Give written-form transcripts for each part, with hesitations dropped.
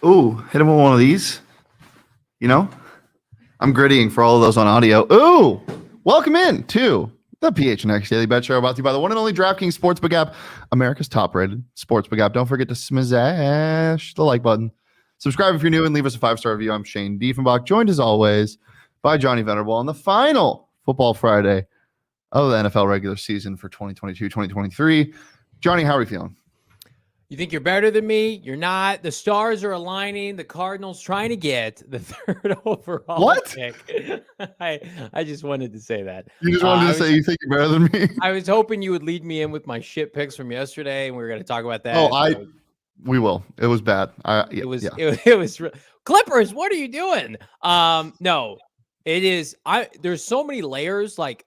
Ooh, hit him with one of these. You know, I'm grittying for all of those on audio. Ooh, welcome in to the PHNX Daily Bet Show, brought to you by the one and only DraftKings Sportsbook app, America's top-rated sportsbook app. Don't forget to smash the like button. Subscribe if you're new and leave us a 5-star review. I'm Shane Diefenbach, joined as always by Johnny Venerable on the final Football Friday of the NFL regular season for 2022-2023. Johnny, how are you feeling? You think you're better than me? You're not. The stars are aligning. The Cardinals trying to get the third overall pick. I just wanted to say that. You just wanted to say you think you're better than me? I was hoping you would lead me in with my shit picks from yesterday, and we were going to talk about that. Oh, we will. It was bad. It was Clippers. What are you doing? No, it is. There's so many layers. Like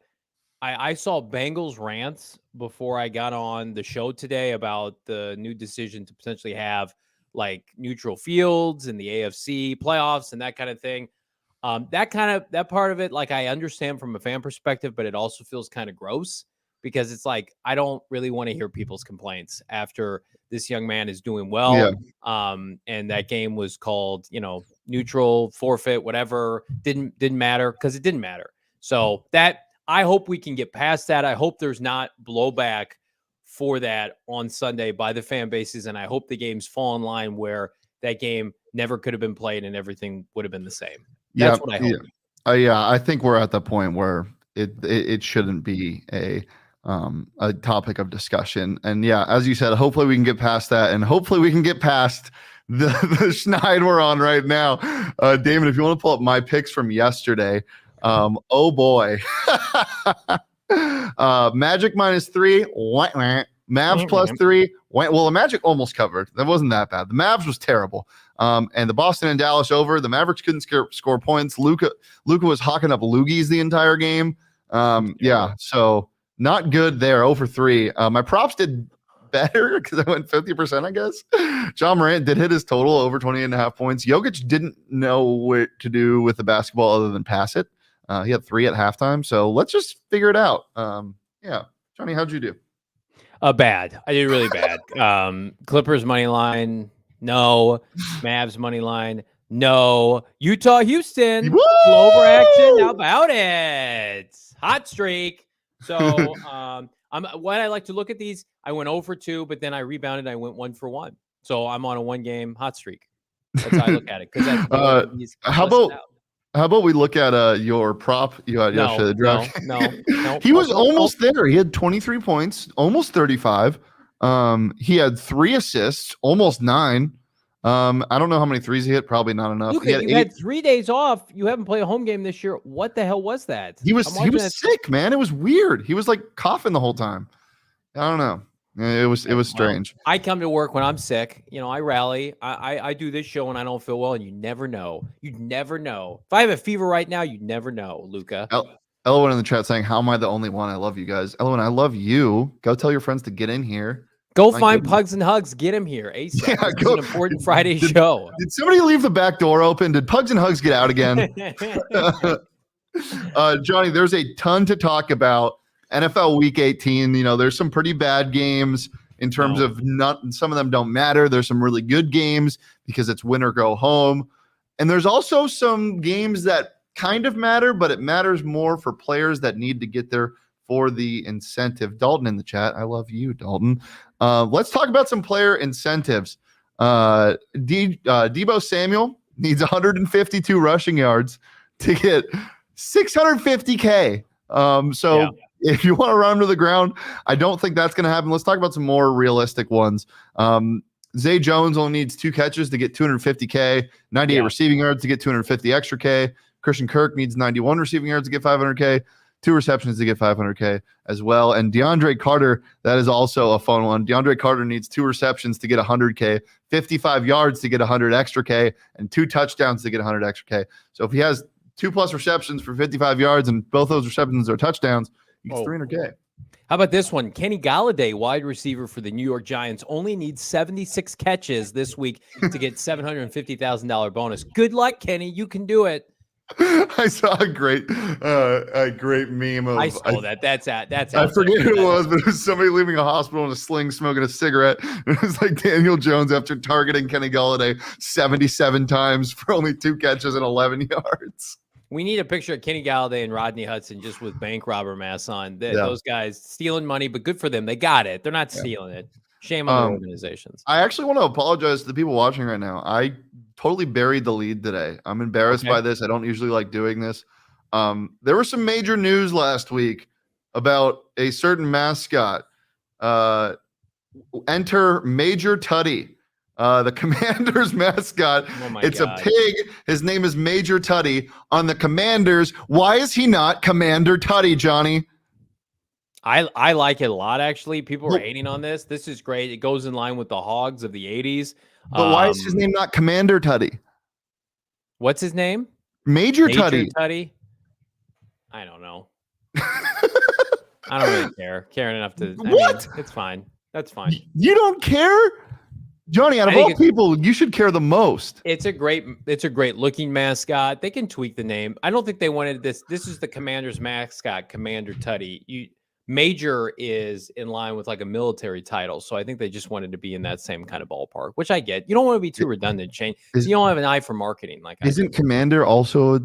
I saw Bengals rants before I got on the show today about the new decision to potentially have like neutral fields in the AFC playoffs and that kind of thing. That part of it, like I understand from a fan perspective, but it also feels kind of gross because it's like, I don't really want to hear people's complaints after this young man is doing well. Yeah. And that game was called, neutral, forfeit, whatever, didn't matter because it didn't matter. So I hope we can get past that. I hope there's not blowback for that on Sunday by the fan bases, and I hope the games fall in line where that game never could have been played and everything would have been the same. That's what I hope. I think we're at the point where it shouldn't be a topic of discussion. And yeah, as you said, hopefully we can get past that, and hopefully we can get past the schneid we're on right now. Damon, if you want to pull up my picks from yesterday. Oh boy. Magic -3, Mavs +3. Well, the Magic almost covered. That wasn't that bad. The Mavs was terrible. And the Boston and Dallas over. The Mavericks couldn't score points. Luka was hawking up loogies the entire game. Yeah, so not good there. 0 for 3. My props did better because I went 50%, I guess. John Morant did hit his total over 28.5 points. Jokic didn't know what to do with the basketball other than pass it. He had 3 at halftime, so let's just figure it out. Yeah, Johnny, how'd you do? Bad. I did really bad. Clippers money line, no. Mavs money line, no. Utah, Houston, over action. How about it? Hot streak. So, what I like to look at these. I went 0 for 2, but then I rebounded. I went 1 for 1. So I'm on a 1-game hot streak. That's how I look at it. Because how about we look at your prop you had yesterday? No. He was almost there. He had 23 points, almost 35. He had 3 assists, almost 9. I don't know how many threes he hit. Probably not enough. Luka, you had 3 days off. You haven't played a home game this year. What the hell was that? He was sick, man. It was weird. He was like coughing the whole time. I don't know. It was strange. I come to work when I'm sick. I rally. I do this show when I don't feel well, and you never know. You'd never know. If I have a fever right now, you'd never know, Luka. Elwin in the chat saying, "How am I the only one? I love you guys." Elwin, I love you. Go tell your friends to get in here. Go find Pugs and Hugs. Get him here ASAP. Yeah, this is an important Friday show. Did somebody leave the back door open? Did Pugs and Hugs get out again? Johnny, there's a ton to talk about. NFL Week 18, there's some pretty bad games in terms of some of them don't matter. There's some really good games because it's win or go home. And there's also some games that kind of matter, but it matters more for players that need to get there for the incentive. Dalton in the chat. I love you, Dalton. Let's talk about some player incentives. Deebo Samuel needs 152 rushing yards to get $650K. if you want to run him to the ground, I don't think that's going to happen. Let's talk about some more realistic ones. Zay Jones only needs 2 catches to get 250K, 98 receiving yards to get 250 extra K. Christian Kirk needs 91 receiving yards to get 500K, 2 receptions to get 500K as well. And DeAndre Carter, that is also a fun one. DeAndre Carter needs 2 receptions to get 100K, 55 yards to get 100 extra K, and 2 touchdowns to get 100 extra K. So if he has 2+ receptions for 55 yards and both those receptions are touchdowns, he gets 300K. How about this one? Kenny Galladay, wide receiver for the New York Giants, only needs 76 catches this week to get $750,000 bonus. Good luck, Kenny. You can do it. I saw a great meme of. I saw that. That's I forget who it was, but it was somebody leaving a hospital in a sling, smoking a cigarette. It was like Daniel Jones after targeting Kenny Galladay 77 times for only 2 catches and 11 yards. We need a picture of Kenny Galladay and Rodney Hudson just with bank robber masks on. Those guys stealing money, but good for them. They got it. They're not stealing it. Shame on the organizations. I actually want to apologize to the people watching right now. I totally buried the lead today. I'm embarrassed by this. I don't usually like doing this. There was some major news last week about a certain mascot. Enter Major Tutty, the Commanders mascot. It's a pig. His name is Major Tutty. On the Commanders, why is he not Commander Tutty, Johnny? I like it a lot, actually. People are hating on this. This is great. It goes in line with the Hogs of the 80s. But why is his name not Commander Tutty? What's his name? Major Tutty. I don't know. I don't really care enough to. I mean, it's fine. That's fine. You don't care? Johnny, out of all people, you should care the most. It's a great looking mascot. They can tweak the name. I don't think they wanted this. This is the Commanders mascot, Commander Tutty. Major is in line with like a military title, so I think they just wanted to be in that same kind of ballpark, which I get. You don't want to be too redundant, Shane. You don't have an eye for marketing. Like, isn't Commander also?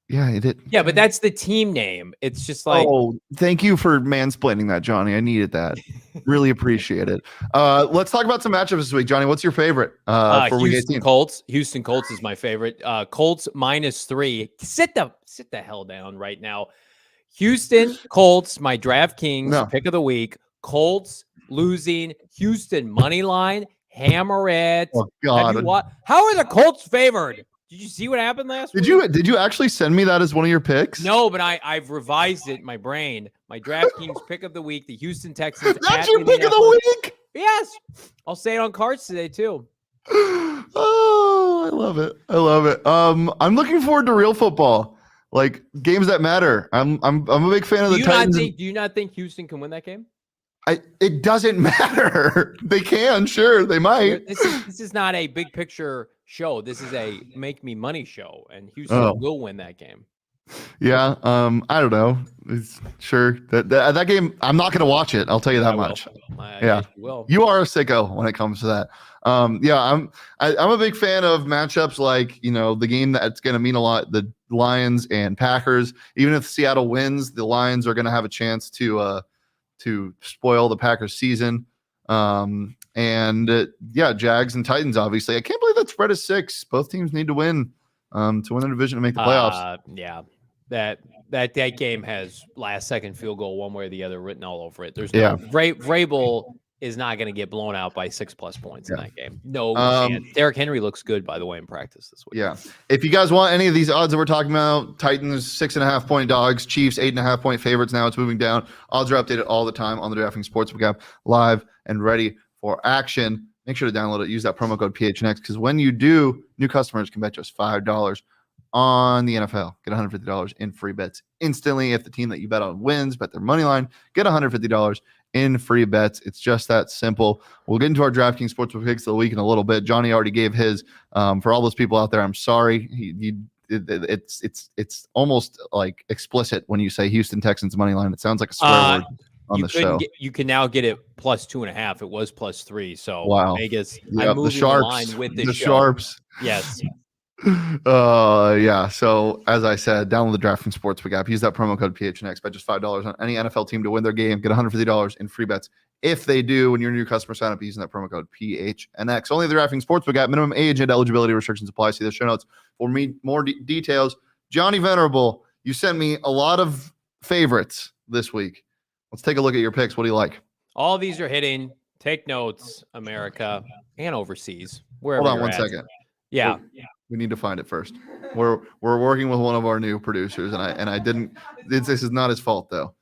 Yeah, yeah, but that's the team name. It's just like, oh, thank you for mansplaining that, Johnny. I needed that. Really appreciate it. Let's talk about some matchups this week, Johnny. What's your favorite for Week 18? Colts. Houston Colts is my favorite. Colts -3. Sit the hell down right now. Houston Colts, my DraftKings pick of the week. Colts losing. Houston money line. Hammer it. Oh God! How are the Colts favored? Did you see what happened last week? Did you actually send me that as one of your picks? No, but I've revised it in my brain. My DraftKings pick of the week: the Houston Texans. That's your pick of the week. Yes, I'll say it on cards today too. Oh, I love it. I love it. I'm looking forward to real football. Like games that matter. I'm a big fan of the Titans. Do you not think Houston can win that game? It doesn't matter. They can, sure, they might. This is not a big picture show. This is a make me money show, and Houston will win that game. Yeah, I don't know. Sure, that game, I'm not going to watch it. I'll tell you that much. You are a sicko when it comes to that. I'm a big fan of matchups like the game that's going to mean a lot. The Lions and Packers. Even if Seattle wins, the Lions are going to have a chance to spoil the Packers season. Jags and Titans. Obviously, I can't believe that spread is 6. Both teams need to win to win the division and make the playoffs. That game has last second field goal one way or the other written all over it. There's no Vrabel is not going to get blown out by 6+ points in that game. No chance. Derrick Henry looks good, by the way, in practice this week. Yeah. If you guys want any of these odds that we're talking about, Titans 6.5-point dogs, Chiefs 8.5-point favorites. Now it's moving down. Odds are updated all the time on the DraftKings Sportsbook app, live and ready for action. Make sure to download it. Use that promo code PHNX because when you do, new customers can bet just $5 on the NFL. Get $150 in free bets instantly. If the team that you bet on wins, bet their money line, get $150 in free bets. It's just that simple. We'll get into our DraftKings Sportsbook picks of the week in a little bit. Johnny already gave his. For all those people out there, I'm sorry. It's almost like explicit when you say Houston Texans money line. It sounds like a swear word on the show. You can now get it +2.5. It was +3. So wow. Vegas, I'm moving the line with the Sharps. Yes. So as I said, download the DraftKings Sportsbook app. Use that promo code PHNX. Bet just $5 on any NFL team to win their game. Get $150 in free bets if they do when you're a new customer. Sign up using that promo code PHNX. Only the DraftKings Sportsbook app. Minimum age and eligibility restrictions apply. See the show notes for more details. Johnny Venerable, you sent me a lot of favorites this week. Let's take a look at your picks. What do you like? All these are hitting. Take notes, America and overseas. Wherever Hold on you're one at. second. Yeah. We need to find it first. We're working with one of our new producers, and I didn't. This is not his fault though.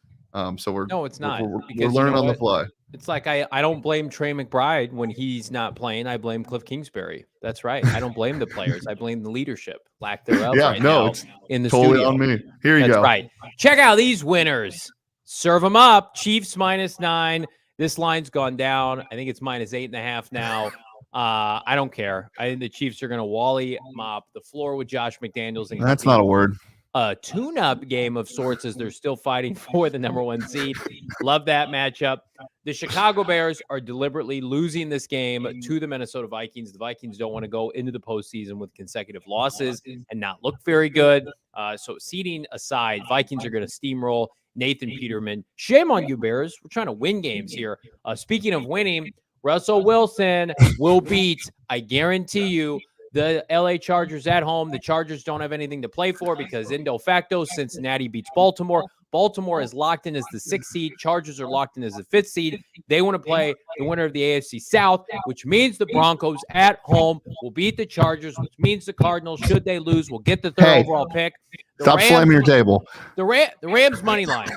So No, it's not. We're Because learning on the what? fly. It's like I don't blame Trey McBride when he's not playing. I blame Cliff Kingsbury. That's right. I don't blame the players. I blame the leadership, lack thereof, Yeah, right no, now it's in the totally studio. on me. Here you That's go. right. Check out these winners. Serve them up. Chiefs -9. This line's gone down. I think it's -8.5 now. I don't care. I think the Chiefs are going to Wally mop the floor with Josh McDaniels and That's company. not a word. A tune-up game of sorts as they're still fighting for the number 1 seed. Love that matchup. The Chicago Bears are deliberately losing this game to the Minnesota Vikings. The Vikings don't want to go into the postseason with consecutive losses and not look very good. So seeding aside, Vikings are going to steamroll Nathan Peterman. Shame on you, Bears. We're trying to win games here. Speaking of winning, Russell Wilson will beat, I guarantee you, the LA Chargers at home. The Chargers don't have anything to play for because in de facto, Cincinnati beats Baltimore. Baltimore is locked in as the 6th seed. Chargers are locked in as the 5th seed. They want to play the winner of the AFC South, which means the Broncos at home will beat the Chargers, which means the Cardinals, should they lose, will get the 3rd overall pick. Stop slamming your table. The Rams money line.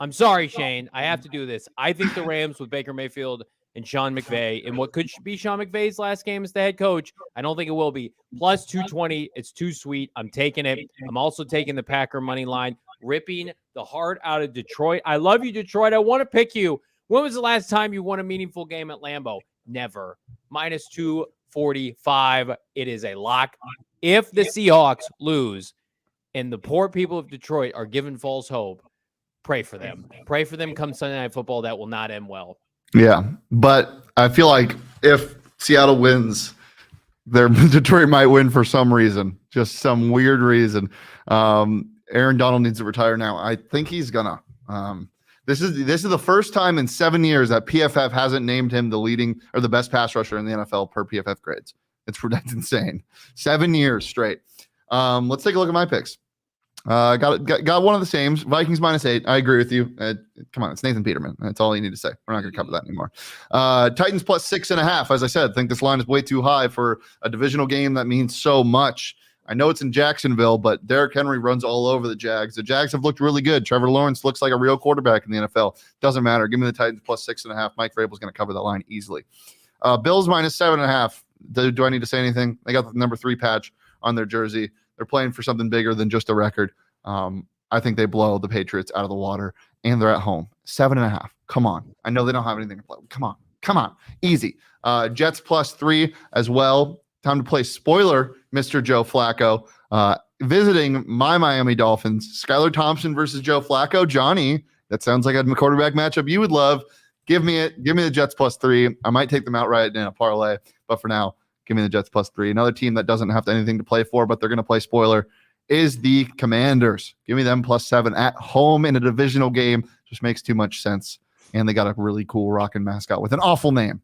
I'm sorry, Shane. I have to do this. I think the Rams with Baker Mayfield and Sean McVay in what could be Sean McVay's last game as the head coach. I don't think it will be. Plus 220. It's too sweet. I'm taking it. I'm also taking the Packer money line, ripping the heart out of Detroit. I love you, Detroit. I want to pick you. When was the last time you won a meaningful game at Lambeau? Never. -245. It is a lock. If the Seahawks lose and the poor people of Detroit are given false hope, pray for them. Pray for them come Sunday Night Football. That will not end well. Yeah, but I feel like if Seattle wins, Detroit might win for some reason, just some weird reason. Aaron Donald needs to retire now. I think he's gonna. This is the first time in 7 years that PFF hasn't named him the leading or the best pass rusher in the NFL per PFF grades. That's insane. 7 years straight. Let's take a look at my picks. Got one of the same. Vikings -8. I agree with you. Come on, it's Nathan Peterman. That's all you need to say. We're not going to cover that anymore. Titans +6.5. As I said, I think this line is way too high for a divisional game that means so much. I know it's in Jacksonville, but Derrick Henry runs all over the Jags. The Jags have looked really good. Trevor Lawrence looks like a real quarterback in the NFL. Doesn't matter. Give me the Titans +6.5. Mike Vrabel's going to cover that line easily. Bills -7.5. Do I need to say anything? They got the number 3 patch on their jersey. They're playing for something bigger than just a record. I think they blow the Patriots out of the water, and they're at home. 7.5. Come on. I know they don't have anything to play. Come on. Easy. Jets +3 as well. Time to play spoiler, Mr. Joe Flacco. Visiting my Miami Dolphins. Skylar Thompson versus Joe Flacco. Johnny, that sounds like a quarterback matchup you would love. Give me it. Give me the Jets +3. I might take them outright in a parlay, but for now, give me the Jets +3. Another team that doesn't have anything to play for, but they're going to play spoiler, is the Commanders. Give me them +7 at home in a divisional game. Just makes too much sense. And they got a really cool rockin' mascot with an awful name.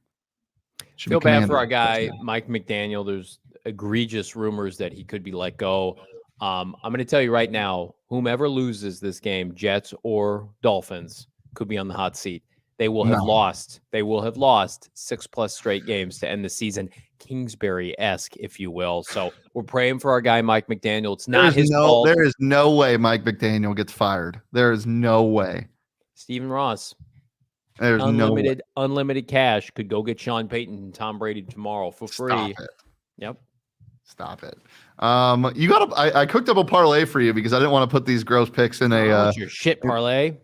Feel bad for our guy, Mike McDaniel. There's egregious rumors that he could be let go. I'm going to tell you right now, whomever loses this game, Jets or Dolphins, could be on the hot seat. They will have lost. They will have lost 6+ straight games to end the season. Kingsbury-esque, if you will. So we're praying for our guy, Mike McDaniel. It's not his fault. There is no way Mike McDaniel gets fired. There is no way. Stephen Ross. There's unlimited cash could go get Sean Payton and Tom Brady tomorrow for free. Stop it. Yep. Stop it. You got I cooked up a parlay for you because I didn't want to put these gross picks in a your shit parlay.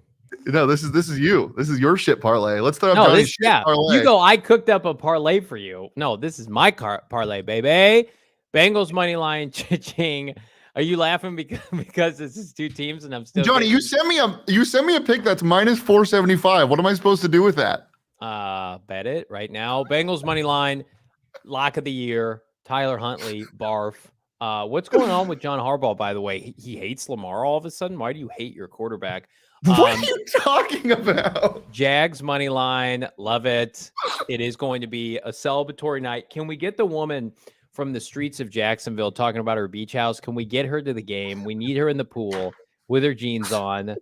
No, this is you. This is your shit parlay. Let's throw up Johnny's shit parlay. You go, I cooked up a parlay for you. No, this is my parlay, baby. Bengals money line, cha-ching. Are you laughing because this is 2 teams and I'm still Johnny, you sent me a pick that's -475. What am I supposed to do with that? Bet it right now. Bengals money line, lock of the year, Tyler Huntley, barf. What's going on with John Harbaugh, by the way? He hates Lamar all of a sudden. Why do you hate your quarterback? What are you talking about? Jags money line, love it. It is going to be a celebratory night. Can we get the woman from the streets of Jacksonville talking about her beach house? Can we get her to the game? We need her in the pool. with her jeans on.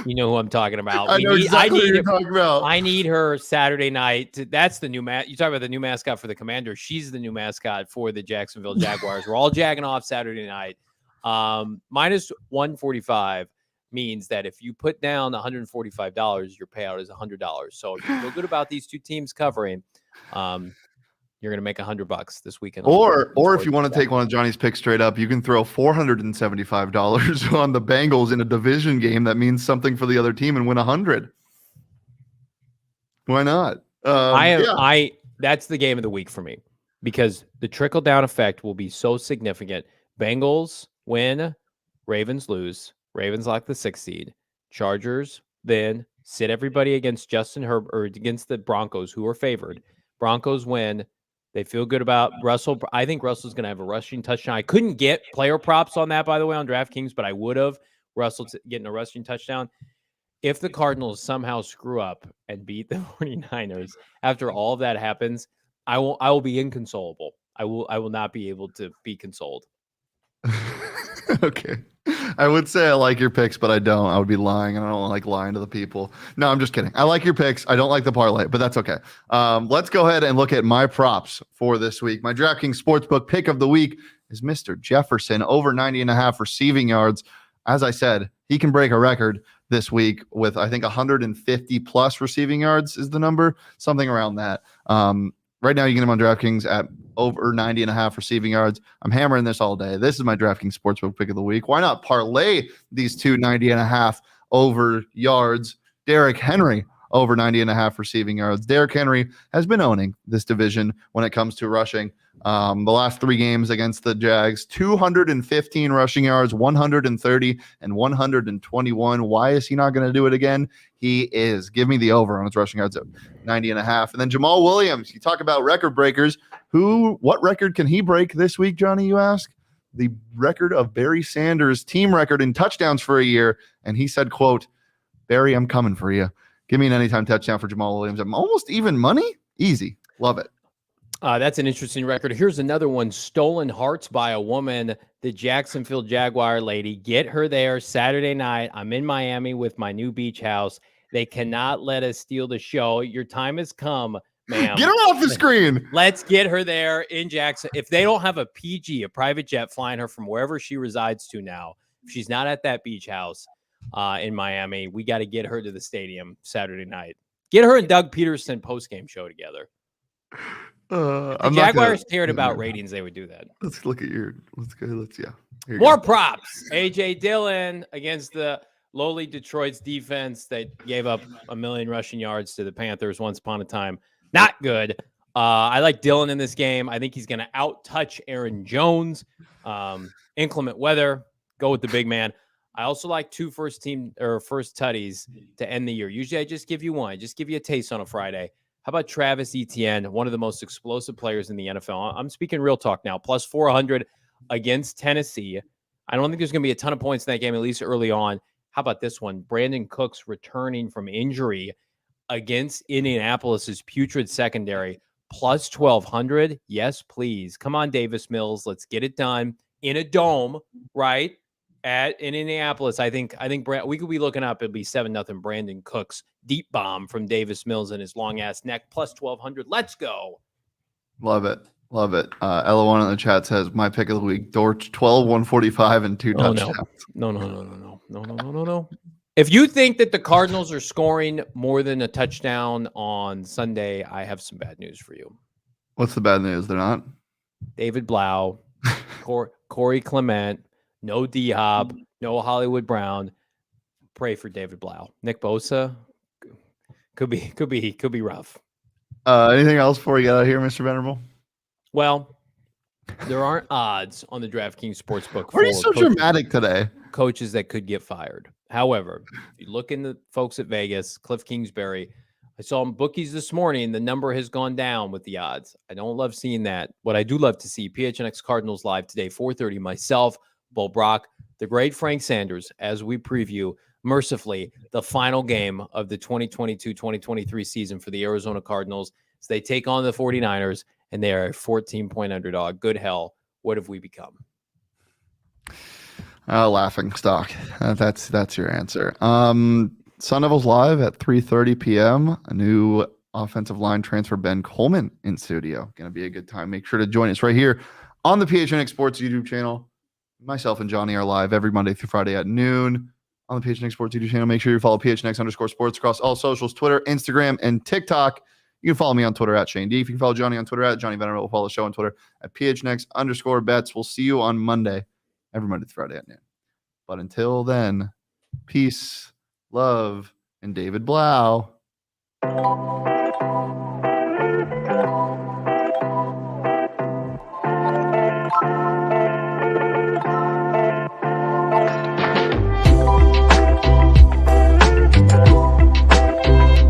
You know who I'm talking about. I know exactly what you're talking about. I need her Saturday night. That's the new you talk about the new mascot for the Commanders. She's the new mascot for the Jacksonville Jaguars. We're all jagging off Saturday night. Minus 145 means that if you put down $145, your payout is $100. So if you feel good about these two teams covering, you're going to make $100 this weekend. Or if you want to take one of Johnny's picks straight up, you can throw $475 on the Bengals in a division game that means something for the other team and win $100. Why not? That's the game of the week for me because the trickle down effect will be so significant. Bengals win, Ravens lose. Ravens lock the 6th seed. Chargers then sit everybody against Justin Herbert or against the Broncos, who are favored. Broncos win. They feel good about Russell. I think Russell's going to have a rushing touchdown. I couldn't get player props on that, by the way, on DraftKings, but I would have. Russell getting a rushing touchdown. If the Cardinals somehow screw up and beat the 49ers after all of that happens, I will be inconsolable. I will not be able to be consoled. Okay. I would say I like your picks, but I don't. I would be lying, and I don't like lying to the people. No, I'm just kidding. I like your picks. I don't like the parlay, but that's okay. Let's go ahead and look at my props for this week. My DraftKings Sportsbook pick of the week is Mr. Jefferson, over 90.5 receiving yards. As I said, he can break a record this week with, I think, 150 plus receiving yards is the number, something around that. Right now, you get him on DraftKings at over 90.5 receiving yards. I'm hammering this all day. This is my DraftKings Sportsbook pick of the week. Why not parlay these two 90.5 over yards? Derrick Henry, over 90.5 receiving yards. Derrick Henry has been owning this division when it comes to rushing. The last 3 games against the Jags, 215 rushing yards, 130 and 121. Why is he not going to do it again? He is. Give me the over on his rushing yards at 90.5. And then Jamal Williams, you talk about record breakers. What record can he break this week, Johnny, you ask? The record of Barry Sanders' team record in touchdowns for a year. And he said, quote, Barry, I'm coming for you. Give me an anytime touchdown for Jamal Williams. I'm almost even money. Easy. Love it. That's an interesting record. Here's another one. Stolen hearts by a woman, the Jacksonville Jaguar lady. Get her there Saturday night. I'm in Miami with my new beach house. They cannot let us steal the show. Your time has come, ma'am. Get her off the screen. Let's get her there in Jackson. If they don't have a PG, a private jet flying her from wherever she resides to now, if she's not at that beach house in Miami, we got to get her to the stadium Saturday night. Get her and Doug Peterson post-game show together. The Jaguars cared about ratings, they would do that. Let's look at let's go. More props. AJ Dillon against the lowly Detroit's defense that gave up 1 million rushing yards to the Panthers once upon a time. Not good. I like Dillon in this game. I think he's going to out-touch Aaron Jones. Inclement weather. Go with the big man. I also like 2 first tutties to end the year. Usually I just give you one. I just give you a taste on a Friday. How about Travis Etienne, one of the most explosive players in the NFL? I'm speaking real talk now. Plus 400 against Tennessee. I don't think there's going to be a ton of points in that game, at least early on. How about this one? Brandon Cooks returning from injury against Indianapolis's putrid secondary. Plus 1,200. Yes, please. Come on, Davis Mills. Let's get it done in a dome, right? In Indianapolis, I think we could be looking up. It'll be 7-0 Brandon Cooks deep bomb from Davis Mills in his long ass neck. Plus 1,200. Let's go. Love it. Ella1 in the chat says my pick of the week: Dortch 12, 145 and 2 touchdowns. No. If you think that the Cardinals are scoring more than a touchdown on Sunday, I have some bad news for you. What's the bad news? They're not. David Blau, Corey Clement. No D-Hop, no Hollywood Brown. Pray for David Blau. Nick Bosa could be rough. Anything else before we get out of here, Mr. Venable? Well, there aren't odds on the DraftKings Sportsbook. Why are you so dramatic today? Coaches that could get fired. However, if you look in the folks at Vegas, Cliff Kingsbury, I saw him bookies this morning. The number has gone down with the odds. I don't love seeing that. What I do love to see, PHNX Cardinals live today, 4:30. Myself, Bull Brock, the great Frank Sanders, as we preview, mercifully, the final game of the 2022-2023 season for the Arizona Cardinals. So they take on the 49ers, and they are a 14-point underdog. Good hell, what have we become? Laughing stock. That's your answer. Sun Devils live at 3:30 p.m. A new offensive line transfer, Ben Coleman, in studio. Going to be a good time. Make sure to join us right here on the PHNX Sports YouTube channel. Myself and Johnny are live every Monday through Friday at noon on the PHNX Sports YouTube channel. Make sure you follow PHNX_sports across all socials, Twitter, Instagram, and TikTok. You can follow me on Twitter at Shane D. If you can follow Johnny on Twitter at Johnny Venerable, we'll follow the show on Twitter at PHNX_bets. We'll see you on Monday, every Monday through Friday at noon. But until then, peace, love, and David Blau.